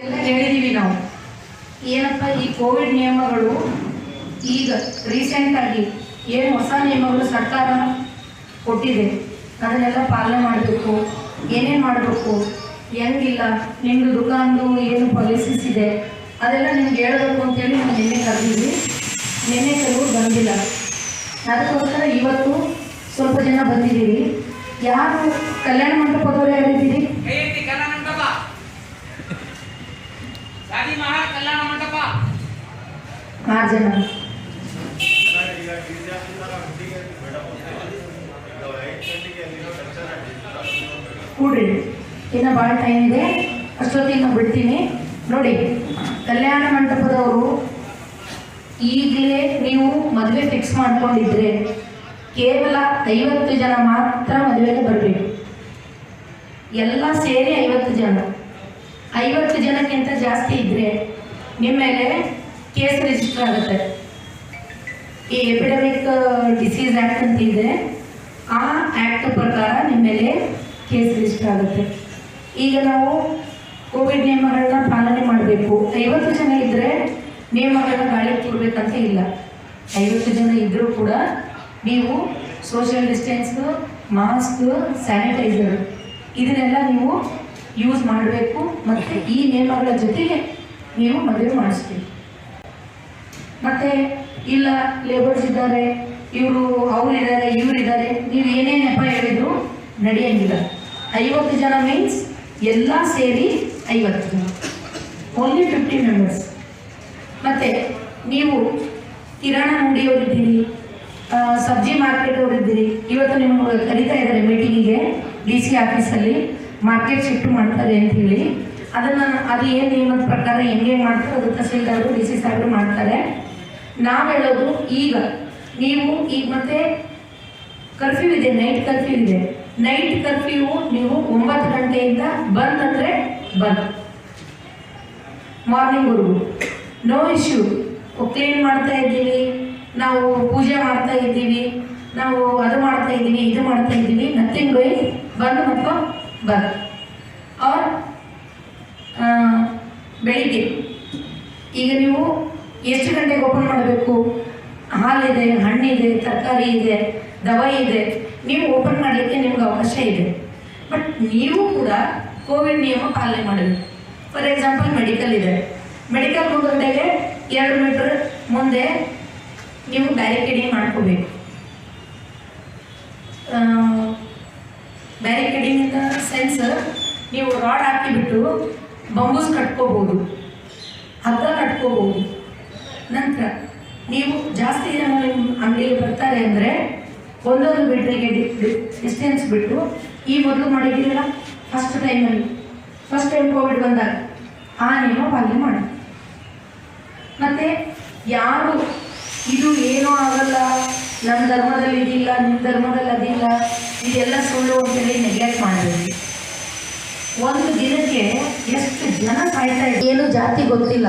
ಎಲ್ಲ ಹೇಳಿದೀವಿ ನಾವು. ಏನಪ್ಪ ಈ ಕೋವಿಡ್ ನಿಯಮಗಳು ಈಗ ರೀಸೆಂಟಾಗಿ ಏನು ಹೊಸ ನಿಯಮಗಳು ಸರ್ಕಾರ ಕೊಟ್ಟಿದೆ ಅದನ್ನೆಲ್ಲ ಪಾಲನೆ ಮಾಡಬೇಕು. ಏನೇನು ಮಾಡಬೇಕು, ಹೆಂಗಿಲ್ಲ, ನಿಮ್ಮದು ದುಕಾನ್ದು ಏನು ಪಾಲಿಸೀಸ್ ಇದೆ ಅದೆಲ್ಲ ನಿಮ್ಗೆ ಹೇಳಬೇಕು ಅಂತೇಳಿ ನಾವು ನಿನ್ನೆ ಕರೆದಿದ್ವಿ. ನಿನ್ನೆ ಕೆಲವರು ಬಂದಿಲ್ಲ, ಅದಕ್ಕೋಸ್ಕರ ಇವತ್ತು ಸ್ವಲ್ಪ ಜನ ಬಂದಿದ್ದೀವಿ. ಯಾರು ಕಲ್ಯಾಣ ಮಂಟಪದವರು ಯಾರಿದ್ದೀರಿ? 6 ಜನ. ಕೂಡ್ರಿ, ಇನ್ನು ಭಾಳ ಟೈಮ್ ಇದೆ, ಅಷ್ಟೊತ್ತಿಗೆ ನಾವು ಬಿಡ್ತೀನಿ. ನೋಡಿ, ಕಲ್ಯಾಣ ಮಂಟಪದವರು ಈಗಲೇ ನೀವು ಮದುವೆ ಫಿಕ್ಸ್ ಮಾಡ್ಕೊಂಡಿದ್ರೆ ಕೇವಲ 50 ಜನ ಮಾತ್ರ ಮದುವೆಗೆ ಬರಬೇಕು. ಎಲ್ಲ ಸೇರಿ 50 ಜನ. 50 ಜನಕ್ಕಿಂತ ಜಾಸ್ತಿ ಇದ್ದರೆ ನಿಮ್ಮ ಮೇಲೆ ಕೇಸ್ ರಿಜಿಸ್ಟರ್ ಆಗುತ್ತೆ. ಈ ಎಪಿಡೆಮಿಕ್ ಡಿಸೀಸ್ ಆ್ಯಕ್ಟ್ ಅಂತ ಇದೆ, ಆ ಆ್ಯಕ್ಟ್ ಪ್ರಕಾರ ನಿಮ್ಮ ಮೇಲೆ ಕೇಸ್ ರಿಜಿಸ್ಟರ್ ಆಗುತ್ತೆ. ಈಗ ನಾವು ಕೋವಿಡ್ ನಿಯಮಗಳನ್ನ ಪಾಲನೆ ಮಾಡಬೇಕು. 50 ಜನ ಇದ್ದರೆ ನಿಯಮಗಳನ್ನ ಗಾಳಿಗೆ ತೂರಬೇಕಂತ ಇಲ್ಲ. 50 ಜನ ಇದ್ದರೂ ಕೂಡ ನೀವು ಸೋಷಿಯಲ್ ಡಿಸ್ಟೆನ್ಸು, ಮಾಸ್ಕ್, ಸ್ಯಾನಿಟೈಸರ್ ಇದನ್ನೆಲ್ಲ ನೀವು ಯೂಸ್ ಮಾಡಬೇಕು. ಮತ್ತು ಈ ನಿಯಮಗಳ ಜೊತೆಗೆ ನೀವು ಮದುವೆ ಮಾಡಿಸ್ಬೇಕು. ಮತ್ತು ಇಲ್ಲ ಲೇಬರ್ಸ್ ಇದ್ದಾರೆ, ಅವರಿದ್ದಾರೆ, ಇವರಿದ್ದಾರೆ, ನೀವು ಏನೇ ನೆಪ ಹೇಳಿದ್ರು ನಡೆಯಂಗಿಲ್ಲ. 50 ಜನ ಮೀನ್ಸ್ ಎಲ್ಲ ಸೇರಿ 50 ಜನ, ಓನ್ಲಿ 50 ಮೆಂಬರ್ಸ್. ಮತ್ತು ನೀವು ಕಿರಾಣಿ ಅಂಗಡಿಯವರಿದ್ದೀರಿ, ಸಬ್ಜಿ ಮಾರ್ಕೆಟ್ ಅವರಿದ್ದೀರಿ, ಇವತ್ತು ನಿಮಗೆ ಕರೀತಾ ಇದ್ದಾರೆ ಮೀಟಿಂಗಿಗೆ DC ಆಫೀಸಲ್ಲಿ. ಮಾರ್ಕೆಟ್ ಶಿಫ್ಟ್ ಮಾಡ್ತಾರೆ ಅಂತ ಹೇಳಿ ಅದು ಏನು ನಿಯಮದ ಪ್ರಕಾರ ಹೆಂಗೆ ಮಾಡ್ತಾರೆ ಅದು ತಹಸೀಲ್ದಾರರು DC ಸಾಹೇಬರು ಮಾಡ್ತಾರೆ. ನಾವು ಹೇಳೋದು ಈಗ ನೀವು ಈಗ ಮತ್ತೆ ಕರ್ಫ್ಯೂ ಇದೆ, ನೈಟ್ ಕರ್ಫ್ಯೂ ಇದೆ. ನೈಟ್ ಕರ್ಫ್ಯೂ ನೀವು 9 ಗಂಟೆಯಿಂದ ಬಂದ್ ಅಂದರೆ ಬಂದ್, ಮಾರ್ನಿಂಗ್ವರೆಗೂ ನೋ ಇಶ್ಯೂ. ಕ್ಲೀನ್ ಮಾಡ್ತಾ ಇದ್ದೀವಿ, ನಾವು ಪೂಜೆ ಮಾಡ್ತಾ ಇದ್ದೀವಿ, ನಾವು ಅದು ಮಾಡ್ತಾ ಇದ್ದೀವಿ, ಇದು ಮಾಡ್ತಾ ಇದ್ದೀವಿ, ನಥಿಂಗ್ ಡೂಯಿಂಗ್, ಬಂದ್ ಮತ್ತು ಬಂದ್. ಅವ್ರ ಬೆಳಿಗ್ಗೆ ಈಗ ನೀವು ಎಷ್ಟು ಗಂಟೆಗೆ ಓಪನ್ ಮಾಡಬೇಕು? ಹಾಲಿದೆ, ಹಣ್ಣಿದೆ, ತರಕಾರಿ ಇದೆ, ದವಾಯಿ ಇದೆ, ನೀವು ಓಪನ್ ಮಾಡಲಿಕ್ಕೆ ನಿಮ್ಗೆ ಅವಕಾಶ ಇದೆ. ಬಟ್ ನೀವು ಕೂಡ ಕೋವಿಡ್ ನಿಯಮ ಪಾಲನೆ ಮಾಡಬೇಕು. ಫಾರ್ ಎಕ್ಸಾಂಪಲ್ ಮೆಡಿಕಲ್ ಇದೆ, ಮೆಡಿಕಲ್ ಮುಂದೆ 2 ಮೀಟರ್ ಮುಂದೆ ನೀವು ಬ್ಯಾರಿಕೇಡಿಂಗ್ ಮಾಡ್ಕೋಬೇಕು. ಬ್ಯಾರಿಕೇಡಿಂಗ್ ಇನ್ ದ ಸೆನ್ಸ್ ನೀವು ರಾಡ್ ಹಾಕಿಬಿಟ್ಟು ಬಂಬೂಸ್ ಕಟ್ಕೋಬೋದು, ಹಗ್ಗ ಕಟ್ಕೋಬೋದು. ನಂತರ ನೀವು ಜಾಸ್ತಿ ಜನ ನಿಮ್ಮ ಅಂಗಡಿಗೆ ಬರ್ತಾರೆ ಅಂದರೆ ಒಂದೊಂದು ಮೀಟ್ರಿಗೆ ಡಿಸ್ಟೆನ್ಸ್ ಬಿಟ್ಟು ಈ ಮೊದಲು ಮಾಡಿದ್ದೀರಲ್ಲ ಫಸ್ಟ್ ಟೈಮ್ ಕೋವಿಡ್ ಬಂದಾಗ ಆ ನಿಯಮ ಪಾಲನೆ ಮಾಡಿ. ಮತ್ತು ಯಾರು ಇದು ಏನೂ ಆಗಲ್ಲ, ನಮ್ಮ ಧರ್ಮದಲ್ಲಿ ಇದಿಲ್ಲ, ನಿಮ್ಮ ಧರ್ಮದಲ್ಲಿ ಅದಿಲ್ಲ, ಇದೆಲ್ಲ ಸುಳ್ಳು ಅಂತೇಳಿ ನೆಗ್ಲೆಕ್ಟ್ ಮಾಡಬೇಕು. ಒಂದು ದಿನಕ್ಕೆ ಎಷ್ಟು ಜನ ಸಾಯ್ತಾ ಇದೆ, ಏನು ಜಾತಿ ಗೊತ್ತಿಲ್ಲ,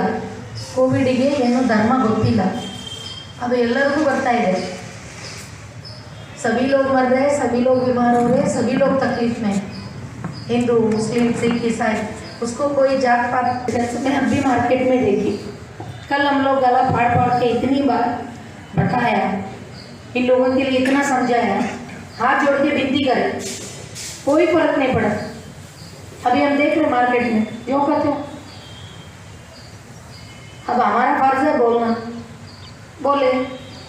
ಕೋವಿಡಿಗೆ ಏನು ಧರ್ಮ ಗೊತ್ತಿಲ್ಲ, ಅದು ಎಲ್ಲರಿಗೂ ಬರ್ತಾ ಇದೆ. सभी लोग मर रहे, सभी लोग बीमार हो रहे, सभी लोग तकलीफ में, हिंदू, मुस्लिम, सिख, ईसाई, उसको कोई जात पात। जैसे मैं अभी मार्केट में देखी, कल हम लोग गला फाड़ के इतनी बार बताया, इन लोगों के लिए इतना समझाया, हाथ जोड़ के विनती करें, कोई फर्क नहीं पड़ा। अभी हम देख रहे मार्केट में क्यों कहते हो, अब हमारा फर्ज है बोलना, बोले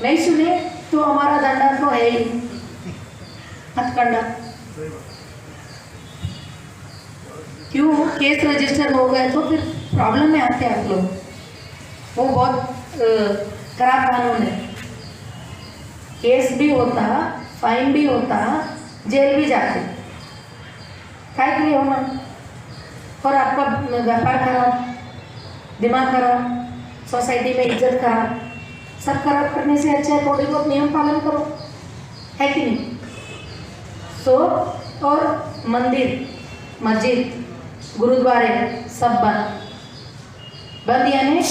नहीं सुने तो हमारा दंडा तो है ही, हथकंडा। क्यों केस रजिस्टर हो गए तो फिर प्रॉब्लम में आते हैं आप लोग। वो बहुत खराब कानून है, केस भी होता, फाइन भी होता, जेल भी जाते, क्या के लिए होना। और आपका व्यापार खराब, दिमाग खराब, सोसाइटी में इज्जत खराब, सब खराब करने से अच्छा है थोड़ी बहुत नियम पालन करो, है कि नहीं। और मंदिर, मस्जिद, गुरुद्वारे सब बंद यानी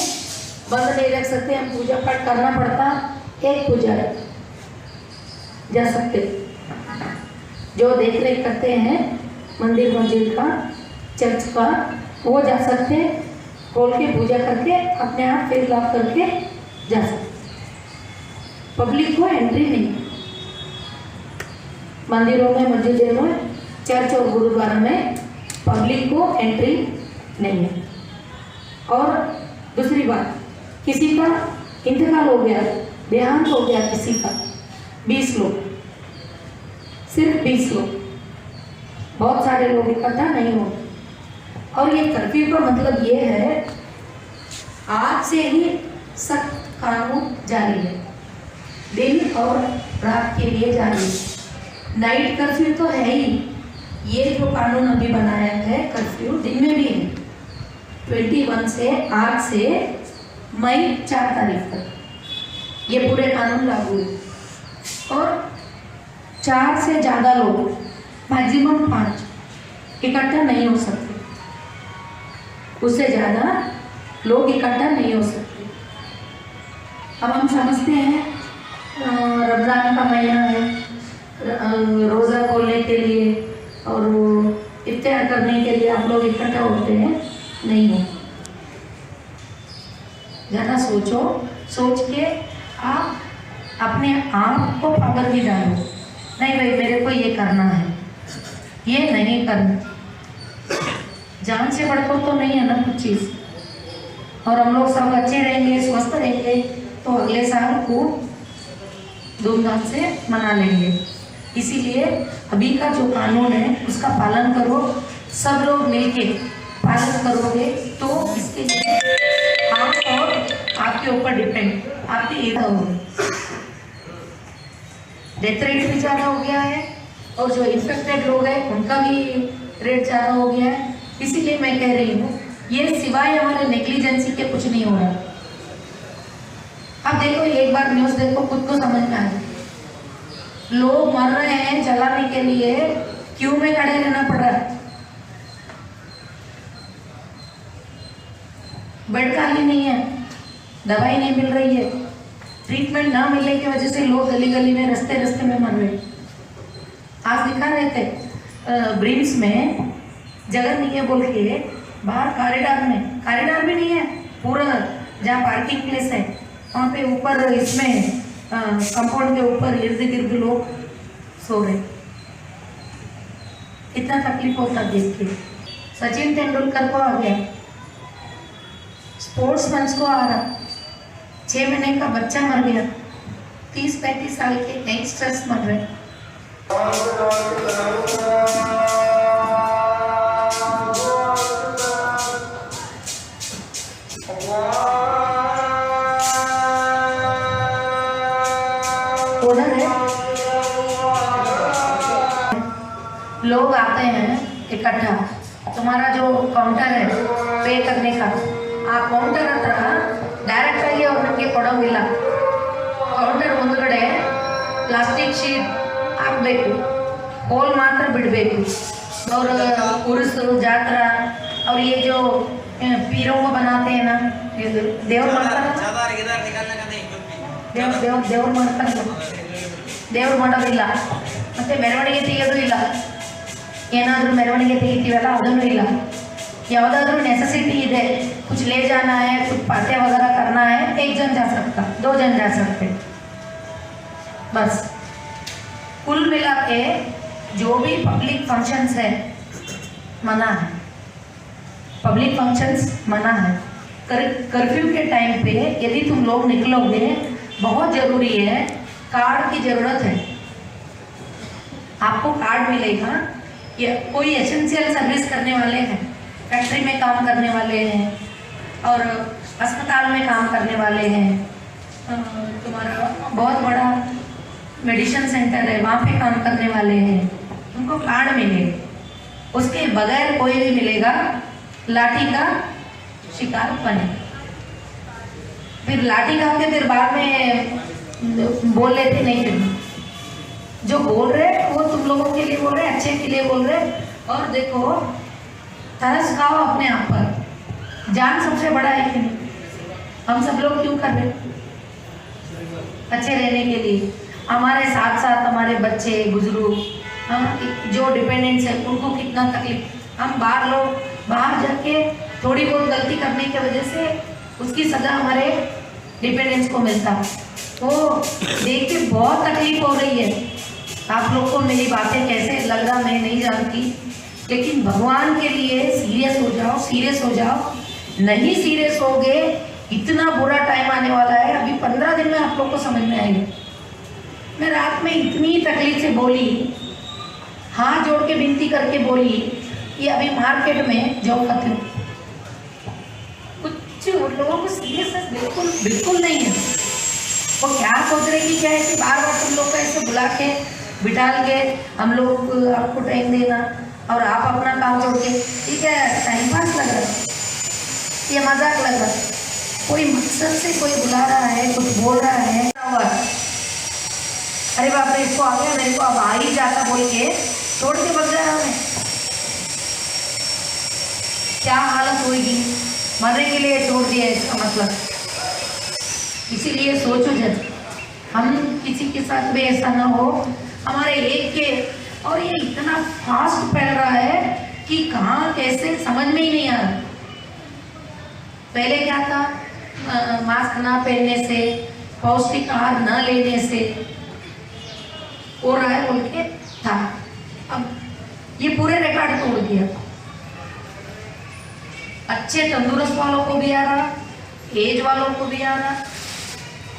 बंद नहीं रख सकते। हम पूजा पाठ करना पड़ता, एक पूजा जा सकते, जो देख रेख करते हैं मंदिर मस्जिद का, चर्च का, वो जा सकते। खोल के पूजा करके अपने आप फेस लॉक करके जा सकते। पब्लिक को एंट्री नहीं, मंदिरों में, मस्जिदों में, चर्च और गुरुद्वारा में पब्लिक को एंट्री नहीं है। और दूसरी बात, किसी का इंतकाल हो गया, देहांत हो गया किसी का, 20 लोग, सिर्फ 20 लोग, बहुत सारे लोग इकट्ठा नहीं होते। और ये कर्फ्यू का मतलब ये है, आज से ही सख्त कानून जारी है, दिन और रात के लिए जारी है। नाइट कर्फ्यू तो है ही, ये जो कानून अभी बनाया है कर्फ्यू दिन में भी है। 21 से, आज से मई 4 तारीख तक ये पूरे कानून लागू है। और 4 से ज़्यादा लोग, मैक्सिमम 5 इकट्ठा नहीं हो सकते, उससे ज़्यादा लोग इकट्ठा नहीं हो सकते। अब हम समझते हैं रमज़ान का महीना है, रोज़ा खोलने के लिए और इफ्तार करने के लिए आप लोग इकट्ठा होते हैं, नहीं हो। ज़्यादा सोचो, सोच के आप अपने आप को पावर भी डालो, नहीं भाई मेरे को ये करना है, ये नहीं करना। जान से बढ़कर तो नहीं है ना कुछ चीज़। और हम लोग सब अच्छे रहेंगे, स्वस्थ रहेंगे, तो अगले साल को धूमधाम से मना लेंगे। इसीलिए अभी का जो कानून है उसका पालन करो, सब लोग मिलके पालन करोगे तो इसके लिए आप और आपके ऊपर डिपेंड, आपकी इधर होगी। डेथ रेट भी ज़्यादा हो गया है और जो इन्फेक्टेड लोग हैं उनका भी रेट ज़्यादा हो गया है। इसीलिए मैं कह रही हूँ, ये सिवाय हमारे नेग्लिजेंसी के कुछ नहीं हो रहा। अब देखो, एक बार न्यूज़ देखो, खुद को समझ में आए, लोग मर रहे हैं, जलाने के लिए क्यू में खड़े रहना पड़ रहा है, बेड खाली नहीं है, दवाई नहीं मिल रही है, ट्रीटमेंट ना मिलने की वजह से लोग गली गली में, रास्ते रास्ते में मर रहे। आज दिखा रहे थे ब्रिम्स में जगह नहीं है बोल के, बाहर कॉरिडोर भी नहीं है, पूरा जहाँ पार्किंग प्लेस है वहाँ पे ऊपर, इसमें कंपाउंड के ऊपर इर्द गिर्द लोग सो रहे। इतना तकलीफ होता देख के। सचिन तेंदुलकर को आ गया, स्पोर्ट्समैन को आ रहा, 6 महीने का बच्चा मर गया, 30-35 साल के यंगस्टर्स मर रहे। लोग आते हैं इकट्ठा, तुम्हारा जो काउंटर है पे करने का, आ काउंटर हत्र डायरेक्ट आಗಿ ಅವ್ರಿಗೆ ಕೊಡೋಂಗಿಲ್ಲ। ಕೌಂಟರ್ ಮುಂದ್ಗಡೆ ಪ್ಲಾಸ್ಟಿಕ್ ಶೀಟ್ ಹಾಕಬೇಕು, ಹೋಲ್ ಮಾತ್ರ ಬಿಡಬೇಕು। और उर्स जात्रा और ये जो पीरों को बनाते हैं ना, देवर ದೇವ್ರು ಮಾಡೋದಿಲ್ಲ, ಮತ್ತು ಮೆರವಣಿಗೆ ತೆಗೆಯೋದು ಇಲ್ಲ। ಏನಾದರೂ ಮೆರವಣಿಗೆ ತೆಗಿತೀವಲ್ಲ ಅದನ್ನು ಇಲ್ಲ। ಯಾವುದಾದ್ರೂ नेसेसिटी ಇದೆ, कुछ ले जाना है, कुछ पाते वगैरह करना है, 1 जन जा सकता, 2 जन जा सकते, बस। कुल मिला के जो भी पब्लिक फंक्शंस है मना है, पब्लिक फंक्शंस मना है। कर्फ्यू के टाइम पे यदि तुम लोग निकलोगे, बहुत ज़रूरी है, कार्ड की ज़रूरत है। आपको कार्ड मिलेगा, या कोई एसेंशियल सर्विस करने वाले हैं, फैक्ट्री में काम करने वाले हैं और अस्पताल में काम करने वाले हैं, तुम्हारा बहुत बड़ा मेडिसिन सेंटर है वहाँ पे काम करने वाले हैं, उनको कार्ड मिलेगा। उसके बगैर कोई भी मिलेगा लाठी का शिकार बने। फिर लाठी खा के फिर बाद में बोल लेते नहीं, फिर जो बोल रहे वो तुम लोगों के लिए बोल रहे, अच्छे के लिए बोल रहे। और देखो, तरस खाओ अपने आप पर, जान सबसे बड़ा है कि नहीं? हम सब लोग क्यों कर रहे? अच्छे रहने के लिए। हमारे साथ साथ हमारे बच्चे, बुजुर्ग, जो डिपेंडेंट्स है, उनको कितना तकलीफ। हम बाहर लोग बाहर जाके थोड़ी बहुत गलती करने की वजह से उसकी सजा हमारे डिपेंडेंट्स को मिलता। तो देख के बहुत तकलीफ हो रही है। आप लोग को मेरी बातें कैसे लग रहा मैं नहीं जानती, लेकिन भगवान के लिए सीरियस हो जाओ, सीरियस हो जाओ। नहीं सीरियस होगे इतना बुरा टाइम आने वाला है। अभी 15 दिन में आप लोग को समझ में आएगा। मैं रात में इतनी तकलीफ से बोली, हाथ जोड़ के विनती करके बोली कि अभी मार्केट में जॉब करती हूँ। कुछ उन लोगों को सीरियसनेस बिल्कुल बिल्कुल नहीं है। वो क्या सोच रहे कि क्या ऐसे बार बार तुम लोग को ऐसे बुला के बिठाल के हम लोग आपको टाइम देना और आप अपना काम छोड़ के, ये क्या टाइम पास लग रहा है, ये मजाक लग रहा है। कोई मकसद से कोई बुला रहा है, कुछ बोल रहा है। अरे बाप रे, इसको आ गया, मेरे को अब आ ही जाता बोल के छोड़ के बच रहा है। क्या हालत होगी, मरने के लिए छोड़ दिया इसका मतलब। इसीलिए सोचो जब हम किसी के साथ भी ऐसा ना हो, हमारे एक के। और ये इतना फास्ट फैल रहा है कि कहाँ कैसे समझ में ही नहीं आ रहा। पहले क्या था, मास्क ना पहनने से, पौष्टिक आहार न लेने से हो रहा है बोल के था। अब ये पूरे रिकॉर्ड तोड़ दिया। अच्छे तंदुरुस्त वालों को भी आ रहा, एज वालों को भी आ रहा,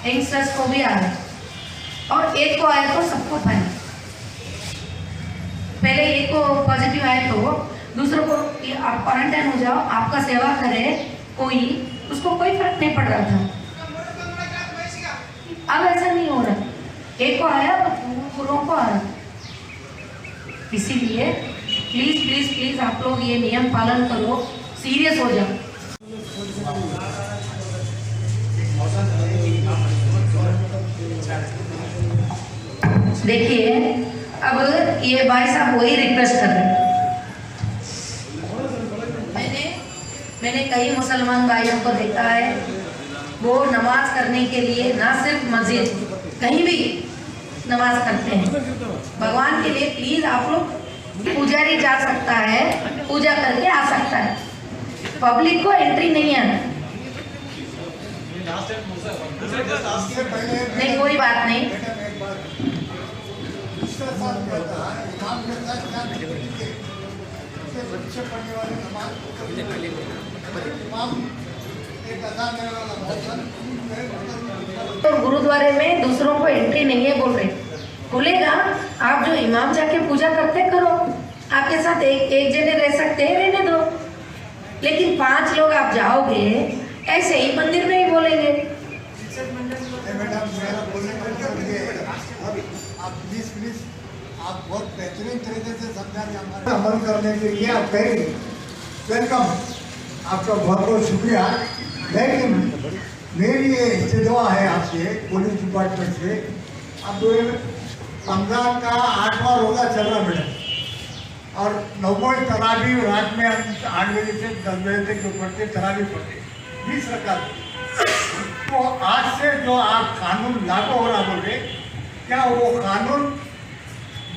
यंगस्टर्स को भी आ रहा, और एक को आया तो सबको था। पहले एक को पॉजिटिव आए तो दूसरों को आप क्वारंटाइन हो जाओ, आपका सेवा करे कोई, उसको कोई फर्क नहीं पड़ रहा था। अब ऐसा नहीं हो रहा, एक को आया तो पूरों को आ रहा। इसीलिए प्लीज प्लीज प्लीज आप लोग ये नियम पालन करो, सीरियस हो जाओ। देखिए अब ये भाई साहब वही रिक्वेस्ट कर रहे हैं। मैंने कई मुसलमान भाइयों को देखा है, वो नमाज करने के लिए ना सिर्फ मस्जिद, कहीं भी नमाज करते हैं। भगवान के लिए प्लीज आप लोग, पुजारी जा सकता है, पूजा करके आ सकता है, पब्लिक को एंट्री नहीं है। नहीं कोई बात नहीं, तो गुरुद्वारे में दूसरों को एंट्री नहीं है बोल रहे, खुलेगा। आप जो इमाम जाके पूजा करते करो, आपके साथ एक जने रह सकते हैं, रहने दो। लेकिन 5 लोग आप जाओगे ऐसे ही मंदिर में ही बोलेंगे। प्लीज आप बहुत बेहतरीन तरीके से समझा के हमारे अमल करने के लिए आप कहेंगे वेलकम, आपका बहुत बहुत शुक्रिया। लेकिन मेरी ये इस्तदुआ है आपसे, पुलिस डिपार्टमेंट से, अब रमजान का 8वां रोज़ा चल रहा मैडम, और 9वीं तरावी रात में हम 8 बजे से 10 बजे तक जो पढ़ते तरावी पढ़ते 20 रकात। तो आज से जो आप कानून लागू हो रहा बोले, क्या वो कानून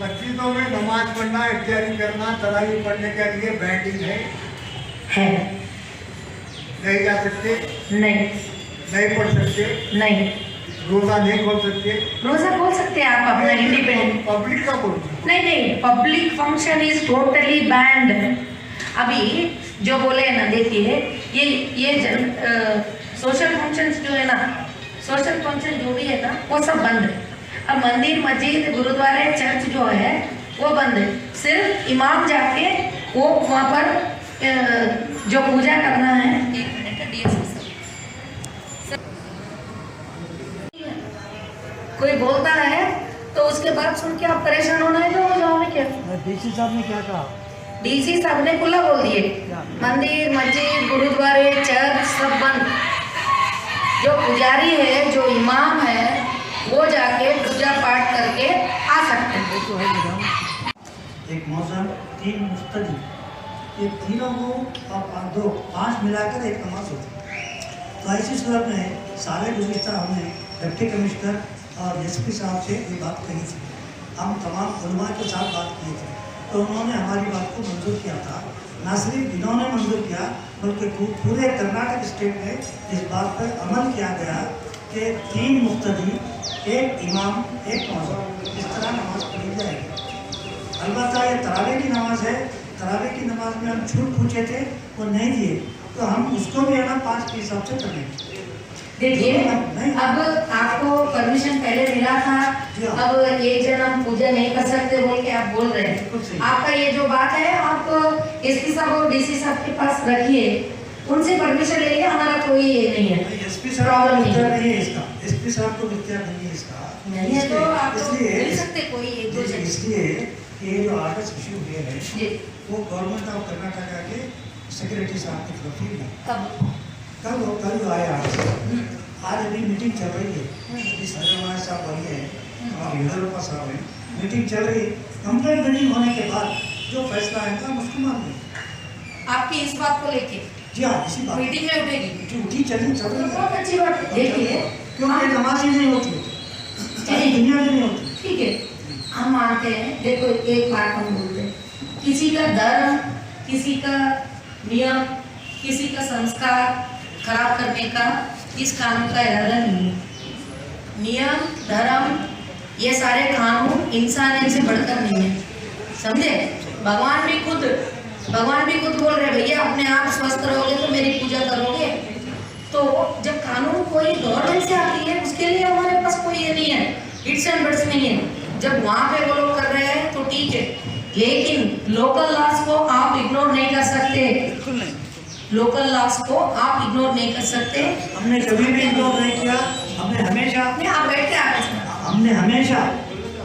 मस्जिदों में नमाज पढ़ना, इफ्तारी करना, तरावी पढ़ने के लिए बैटिंग है? नहीं जा सकते, नहीं पढ़ सकते, नहीं रोजा नहीं खोल सकते। रोजा खोल सकते हैं आप अपना इंडिपेंडेंट। पब्लिक का बोल नहीं, public function is totally band. अभी जो बोले ना, देखिए ये सोशल फंक्शंस जो है ना, सोशल फंक्शन जो भी है ना, वो सब बंद है। अब मंदिर, मस्जिद, गुरुद्वारे, चर्च जो है वो बंद है। सिर्फ इमाम जाके वो वहाँ पर जो पूजा करना है। 1 मिनट, डीएसपी कोई बोलता है तो उसके बाद सुन के आप परेशान होना है तो हो जाओ। क्या डीसी साहब ने क्या कहा? डीसी साहब ने खुला बोल दिए, मंदिर, मस्जिद, गुरुद्वारे, चर्च सब बंद। जो पुजारी है, जो इमाम है, वो जाके पूजा पाठ करके आ सकते हैं। एक मौसम, 3 मुस्तदी, ये तीनों को आप 2 5 मिलाकर एक नमाज होती है। तो ऐसी सूरत में सारे गुज़िश्ता हमने डिप्टी कमिश्नर और एसपी साहब से ये बात कही थी। हम तमाम उलमा के साथ बात की थी, तो उन्होंने हमारी बात को मंजूर किया था ना सिर्फ इन्होंने मंजूर किया बल्कि पूरे कर्नाटक स्टेट में इस बात पर अमल किया गया कि 3 मुफ्तदी, 1 इमाम, 1 मौज़ून, इस तरह नमाज पढ़ी जाएगी। अलबत्ता ये तरावी की नमाज है, तरावी की नमाज में हम छूट पूछे थे वो नहीं दिए, तो हम उसको भी है ना 5 के हिसाब से करेंगे। देखिए, अब आपको परमिशन पहले मिला था, अब एक जन हम पूजा नहीं कर सकते बोल के आप बोल रहे हैं। आपका ये जो बात है आप एसपी साहब और डीसी साहब के पास रखिए, उनसे परमिशन ले लिया, हमारा कोई ये नहीं है। एसपी साहब को इख्तियार नहीं है इसका, एसपी साहब को इख्तियार नहीं है इसका, नहीं है तो आप इसलिए मिल सकते कोई एक दो जन। इसलिए ये जो आर्डर्स इशू हुए हैं वो गवर्नमेंट ऑफ कर्नाटका के सेक्रेटरी साहब की तरफ ही है। कल आया आज अभी मीटिंग चल रही है, इस हरियाणा साहब बनी है, हमारे यूरोपा साहब हैं, मीटिंग चल रही है। कंप्लेंट नहीं होने के बाद जो फैसला आएगा हम उसको मान लेंगे। आपकी इस बात को लेके जी हाँ, इसी बात मीटिंग में उठेगी, उठी चल रही है, बहुत अच्छी बात है। देखिए, क्योंकि नमाज ही नहीं होती, दुनिया में नहीं होती। ठीक है, हम मानते हैं। देखो, एक बात हम बोलते हैं, किसी का धर्म, किसी का नियम, किसी का संस्कार खराब करने का इस कानून का इरादा नहीं है। नियम, धर्म, ये सारे कानून इंसानियत से बढ़कर नहीं है, समझे? भगवान भी खुद बोल रहे भैया अपने आप स्वस्थ रहोगे तो मेरी पूजा करोगे। तो जब कानून कोई गवर्नमेंट से आती है उसके लिए हमारे पास कोई ये नहीं है, इट्स एंड बट्स नहीं है। जब वहाँ पे वो लोग कर रहे हैं तो ठीक है, लेकिन लोकल लॉस को आप इग्नोर नहीं कर सकते। लोकल लॉस को आप इग्नोर नहीं कर सकते। हमने कभी भी इग्नोर नहीं किया, हमने हमेशा हमने हमेशा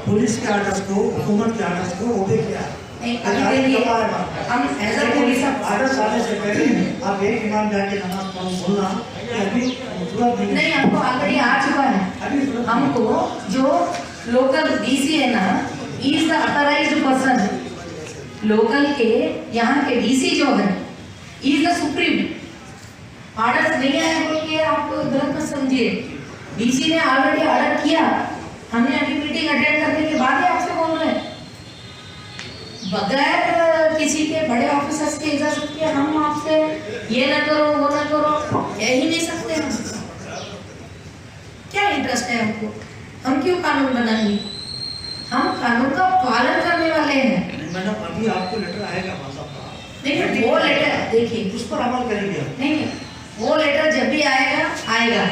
पुलिस के आर्डर्स को, हुकूमत के आर्डर्स को ओबे किया। हम एज अ पुलिस आर्डर्स आने से पहले आप एक इमाम जाके नमाज पढ़ो बोलना अभी जरूरत नहीं, हमको ऑलरेडी आ चुका है। हमको जो लोकल डीसी है ना, is the authorised person. Local के यहाँ के डीसी जो है इज द सुप्रीम। ऑर्डर नहीं आया बोल के आप गलत मत समझिए। डीसी ने ऑलरेडी ऑर्डर किया, हमने अभी मीटिंग अटेंड करने के बाद ही आपसे बोल रहे हैं। बगैर किसी के बड़े ऑफिसर्स के इजाजत के हम आपसे ये ना करो वो ना करो कह ही नहीं सकते। हम क्या इंटरेस्ट है हमको? हम क्यों कानून बनाएंगे? हम कानून का पालन करने वाले हैं। मैडम अभी आपको लेटर आएगा नहीं, वो लेटर देखिए उस पर अमल करेंगे। नहीं, वो लेटर जब भी आएगा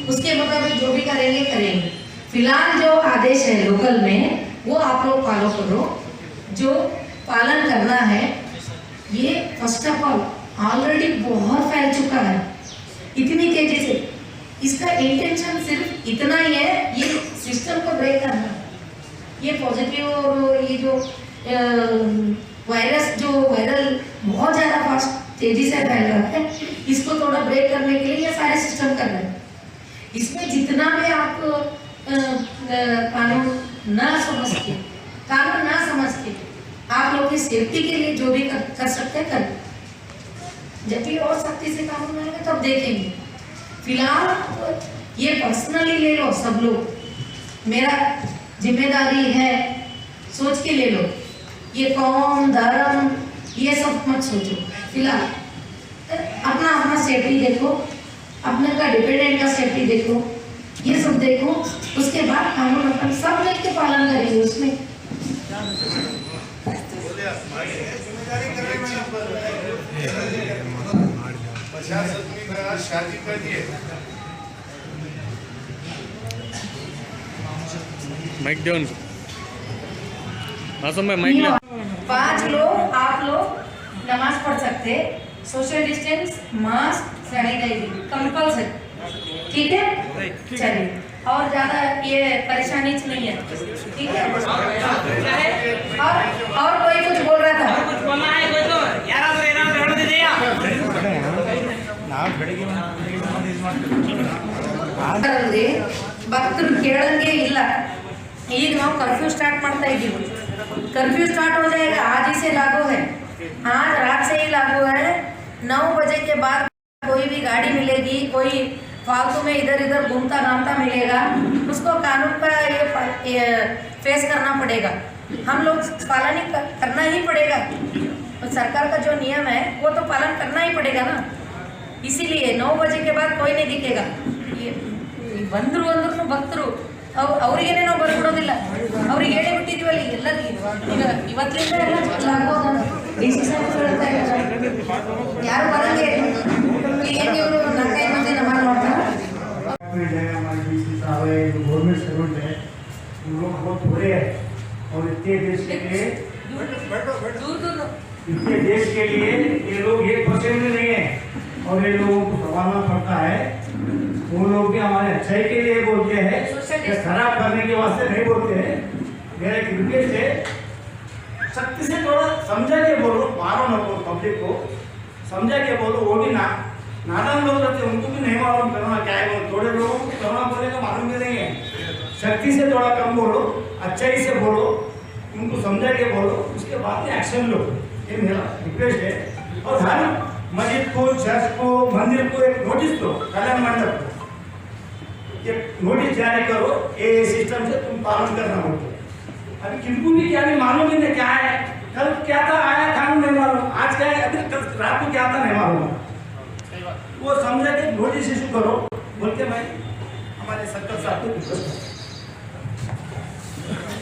उसके मुताबिक जो भी करेंगे। फिलहाल जो आदेश है लोकल में वो आप लोग फॉलो करो। जो पालन करना है, ये फर्स्ट ऑफ ऑल ऑलरेडी बहुत फैल चुका है इतनी तेजी से। इसका इंटेंशन सिर्फ इतना ही है, ये सिस्टम को ब्रेक करना। ये पॉजिटिव और ये जो वायरस जो वायरल बहुत ज़्यादा फास्ट तेजी से फैल रहा है, इसको थोड़ा ब्रेक करने के लिए ये सारे सिस्टम कर रहे हैं। इसमें जितना भी आप कानून ना समझ के आप लोग की सेफ्टी के लिए जो भी कर सकते हैं कर। जब भी और सख्ती से कानून आएंगे तब देखेंगे। फिलहाल ये पर्सनली ले लो सब लोग, मेरा जिम्मेदारी है, सोच के ले लो। ये कौम धर्म ये सब मत सोचो। फिलहाल अपना सेफ्टी देखो, अपने का डिपेंडेंट का सेफ्टी देखो, ये सब देखो। उसके बाद कानून अपन सब मिलकर पालन करेंगे। उसमें शादी कर दिए। माइक दे उनको। आसम भाई माइक ले। 5 लोग आप लोग नमाज पढ़ सकते, social distance, mask, sanitising compulsory. ठीक है, चलिए। और ज़्यादा ये परेशानी नहीं है, ठीक है। और कोई कुछ बोल रहा था? ಭಕ್ತರು ಕೇಳಂಗೆ ಇಲ್ಲ। ಈಗ ನಾವು कर्फ्यू स्टार्ट ಮಾಡ್ತಾ इधीವಿ। कर्फ्यू स्टार्ट हो जाएगा, आज ही से लागू है, आज रात से ही लागू है। 9 बजे के बाद कोई भी गाड़ी मिलेगी, कोई फालतू में इधर इधर घूमता घामता मिलेगा, उसको कानून का ये फेस करना पड़ेगा। हम लोग पालन करना ही पड़ेगा। तो सरकार का जो नियम है वो तो पालन करना ही पड़ेगा ना। इसीलिए 9 बजे के बाद कोई नहीं दिखेगा। ये ಬಂದ್ರು ಭಕ್ತರು ಅವ್ರಿಗೇನೆ ನಾವು ಬರ್ಬಿಡೋದಿಲ್ಲ, ಅವ್ರಿಗೆ ಹೇಳಿ ಬಿಟ್ಟಿದ್ದೀವಲ್ಲ ಎಲ್ಲರಿಗೆ। ಈಗ ಇವತ್ತಿಂದ ಎಲ್ಲ ಚಾಲಾಗೋದು ಡಿ.ಸಿ. ಸಾಹೇಬರು ಹೇಳ್ತಾ ಇದ್ದಾರೆ ಯಾರು ಬರಂಗೆ ಹೆಂಗೆ ಇವರು 4-5 ಮಂದಿ ನಮಾಜ್ ಮಾಡ್ತಾರೆ। हमारे डीसी साहब है, जो गवर्नमेंट सर्वेंट है, उन लोग बहुत बुरे हैं और इतने देश के लिए इतने देश के लिए ये लोग 1% भी नहीं है और ये लोगों को संभालना पड़ता है। वो लोग भी हमारे अच्छाई के लिए बोलते हैं, खराब करने के वास्ते नहीं बोलते हैं। मेरा एक रिक्वेस्ट है, सख्ती से थोड़ा समझा के बोलो, मारो ना बोलो, पब्लिक को समझा के बोलो। वो भी ना नादान लोग रहते हैं, उनको भी नहीं मालूम करना क्या है। थोड़े लोगों को करना बोलेगा मालूम भी नहीं है। शक्ति से थोड़ा कम बोलो, अच्छाई से बोलो, उनको समझा के बोलो, उसके बाद में एक्शन लो। ये मेरा रिक्वेस्ट है। और हर मस्जिद को, चर्च को, मंदिर को एक नोटिस दो, कल्याण मंडप को एक नोटिस जारी करो, ये सिस्टम से तुम पालन करना बोलते। अभी किनको भी क्या नहीं मालूम ही नहीं क्या है, कल क्या था आया कानून नहीं मालूम, आज क्या है, अभी कल रात को क्या था नहीं मालूम। वो समझा के नोटिस इशू करो बोल के मैं हमारे सर्कल साहब को रिक्वेस्ट करता हूं।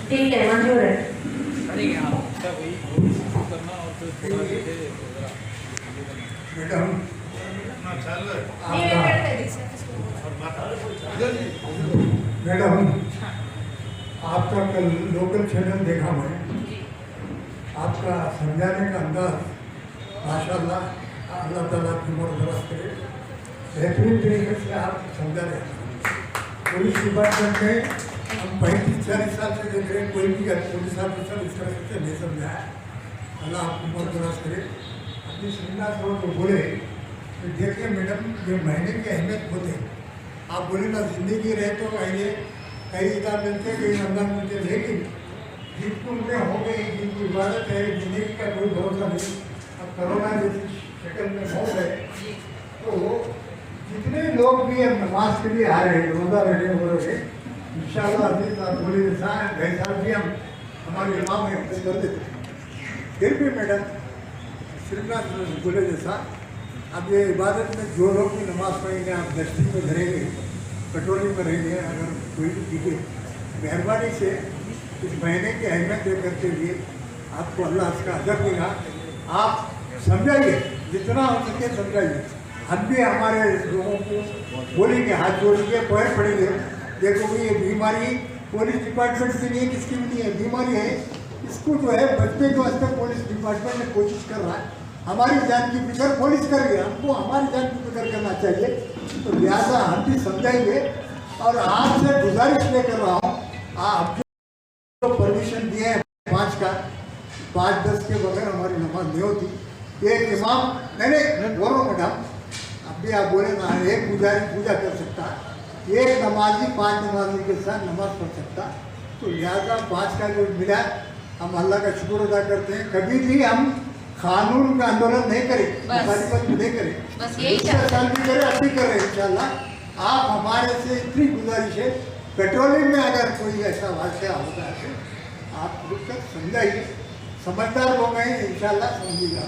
ठीक है, मंजूर है। मैडम मैडम आपका कल लोकल चैनल देखा मैं, आपका समझाने का अंदाज माशाल्लाह, अल्लाह ताला की उम्र दराज करे। बेहतरीन तरीके से आप समझा रहे हैं। पुलिस डिपार्टमेंट में हम 35-40 साल से देख रहे हैं, कोई भी पुलिस ऑफिसर इस तरह से नहीं समझाया। अल्लाह आपकी उम्र दराज करे। अपनी श्रीनाथ रोड को बोले तो देखिए मैडम, ये महीने की अहमियत होते हैं। आप बोले ना जिंदगी रहे तो आइए, कई इदार मिलते कई रमजान मिलते, लेकिन जिनको उनके हो गई, जिनकी इबादत है, जिंदगी का कोई भरोसा नहीं। अब कोरोना जैसी शक्ल में हो गए तो जितने लोग भी अब नमाज के लिए आ रहे हैं, रोजा रहे हो रहे, इंशाअल्लाह अभी आप बोले गए साल भी हम हमारे इमाम में हमसे कर देते। फिर भी मैडम श्रीनाथ बोले जैसा, अब ये इबादत में जो लोग भी नमाज पढ़ेंगे, आप दस्ती में धरेंगे, कटोरी में रहेंगे, अगर कोई भी दिखे, मेहरबानी से इस महीने की अहमियत दे करके लिए आपको अल्लाह इसका अदब देगा। आप समझाइए, जितना हो सके समझाइए। हम भी हमारे लोगों को बोलेंगे, हाथ जोड़ेंगे, पैर पड़ेंगे। देखो भाई ये बीमारी पुलिस डिपार्टमेंट के लिए किसकी भी नहीं है, बीमारी है। इसको जो है बचने के वास्ते पुलिस डिपार्टमेंट ने कोशिश कर रहा है। हमारी जान की फिक्र पुलिस कर रही है, हमको हमारी जान की फिक्र करना चाहिए। तो लिहाजा हम भी समझाएंगे। और आपसे गुजारिश मैं कर रहा हूँ, आप जो परमिशन दिए हैं 5 का 5-10 के बगैर हमारी नमाज नहीं होती। एक इमाम नहीं बोलो मैडम, अब भी आप बोले ना, एक पुजारी पूजा कर सकता, एक नमाजी 5 नमाजी के साथ नमाज पढ़ सकता। तो लिहाजा 5 का जो मिला, हम अल्लाह का शुक्र अदा करते हैं। कभी भी हम कानून का आंदोलन नहीं करें, मुखालिफत नहीं करें, बस यही साल भी करें, अब भी करें इंशाल्लाह। आप हमारे से इतनी गुजारिश है, पेट्रोलिंग में अगर कोई ऐसा वाक़या होता है तो आप रुक कर समझाइए। समझदार हो गए इंशाल्लाह समझिएगा।